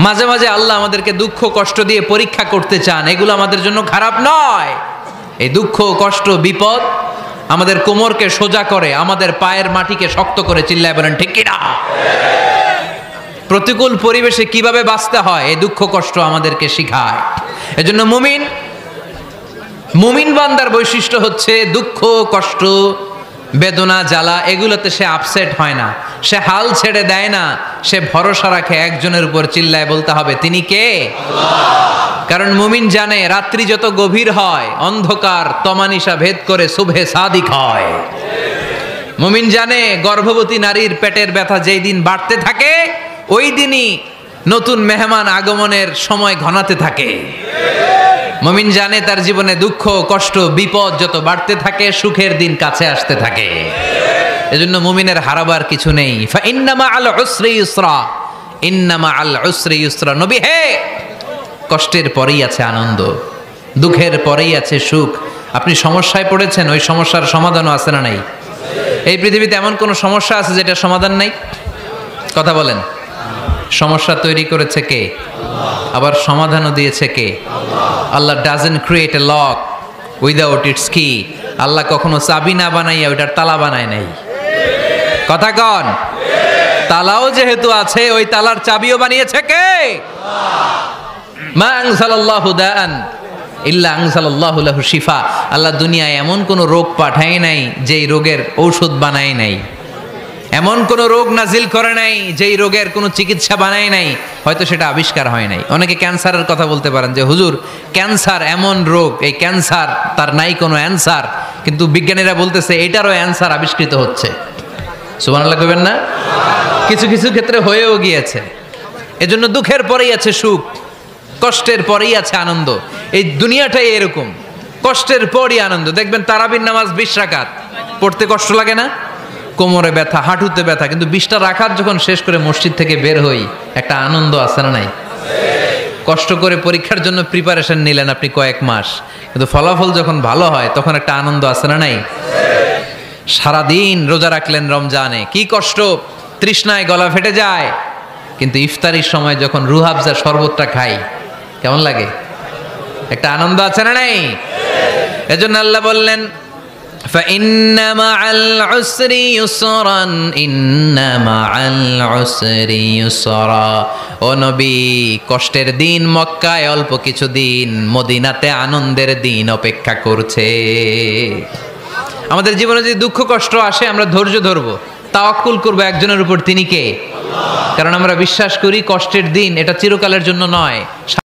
মাঝে মাঝে আল্লাহ আমাদেরকে দুঃখ কষ্ট দিয়ে পরীক্ষা করতে চান, এগুলো আমাদের জন্য খারাপ নয়। এই দুঃখ কষ্ট বিপদ আমাদের কোমরকে সোজা করে, আমাদের পায়ের মাটিকে শক্ত করে। চিল্লায় বলেন ঠিক কিনা? প্রতিকূল পরিবেশে কিভাবে বাঁচতে হয় এই দুঃখ কষ্ট আমাদেরকে শিখায়। এজন্য মুমিন বান্দার বৈশিষ্ট্য হচ্ছে দুঃখ কষ্ট বেদনা জ্বালা এগুলোতে সে আপসেট হয় না, সে হাল ছেড়ে দেয় না, সে ভরসা রাখে একজনের উপর। চিল্লায় বলতে হবে তিনি কে? কারণ মুমিন জানে রাত্রি যত গভীর হয় অন্ধকার তমানিসা ভেদ করে সুবহে সাদিক হয়। মুমিন জানে গর্ভবতী নারীর পেটের ব্যথা যেই দিন বাড়তে থাকে ওই দিনই নতুন মেহমান আগমনের সময় ঘনাতে থাকে। মুমিন জানে তার জীবনে দুঃখ কষ্ট বিপদ যত বাড়তে থাকে সুখের দিন কাছে আসতে থাকে। এজন্য মুমিনের হারাবার কিছু নেই। ফা ইন্নামা আল উসরি ইউসরা, ইন্নামা আল উসরি ইউসরা। নবী হে, কষ্টের পরেই আছে আনন্দ, দুঃখের পরেই আছে সুখ। আপনি সমস্যায় পড়েছেন, ওই সমস্যার সমাধানও আছে না নাই? এই পৃথিবীতে এমন কোন সমস্যা আছে যেটা সমাধান নাই? কথা বলেন। সমস্যা তৈরি করেছে কে? আবার সমাধানও দিয়েছে কে? Allah doesn't create a lock without its key. Allah কখনো চাবি না বানাইয়া ওইটার তালা বানায় নাই। কথা কন। তালাও যেহেতু আছে ওই তালার চাবিও বানিয়েছে কে? মা আনজালাল্লাহু দাআন ইল্লা আনজালাল্লাহু লাহু শিফা। আল্লাহ দুনিয়ায় এমন কোন রোগ পাঠায় নাই যেই রোগের ঔষধ বানায় নাই, এমন কোন রোগ নাজিল করে নাই যেই রোগের কোনো চিকিৎসা বানায় নাই, হয়তো সেটা আবিষ্কার হয় নাই। অনেকে ক্যান্সারের কথা বলতে পারেন যে হুজুর ক্যান্সার এমন রোগ, এই ক্যান্সার তার নাই কোনো অ্যান্সার, কিন্তু বিজ্ঞানীরা বলতেছে এটারও অ্যান্সার আবিষ্কৃত হচ্ছে। সুবহানাল্লাহ কইবেন না? কিছু কিছু ক্ষেত্রে হয়েও গিয়েছে। এজন্য দুঃখের পরেই আছে সুখ, কষ্টের পরেই আছে আনন্দ। এই দুনিয়াটাই এরকম, কষ্টের পরই আনন্দ। দেখবেন তারাবির নামাজ 20 রাকাত পড়তে কষ্ট লাগে না? কোমরে ব্যথা, হাঁটুতে ব্যথা, কিন্তু 20টা রাকাত যখন শেষ করে মসজিদ থেকে বের হই একটা আনন্দ আছে না নাই? কষ্ট করে পরীক্ষার জন্য প্রিপারেশন নিলেন আপনি কয়েক মাস, কিন্তু ফলাফল যখন ভালো হয় তখন একটা আনন্দ আছে না নাই? সারাদিন রোজা রাখলেন রমজানে, কি কষ্ট, তৃষ্ণায় গলা ফেটে যায়, কিন্তু ইফতারির সময় যখন রুহাবজা শরবতটা খাই কেমন লাগে? একটা আনন্দ আছে না নাই? এজন্য আল্লাহ বললেন فَإِنَّ مَعَ الْعُسْرِ يُسْرًا إِنَّ مَعَ الْعُسْرِ يُسْرًا। ও নবী, কষ্টের দিন মক্কায় অল্প কিছু দিন, মদিনাতে আনন্দের দিন অপেক্ষা করছে। আমাদের জীবনে যদি দুঃখ কষ্ট আসে আমরা ধৈর্য ধরবো, তাওয়াক্কুল করবো একজনের উপর, তিনি কে? কারণ আমরা বিশ্বাস করি কষ্টের দিন এটা চিরকালের জন্য নয়।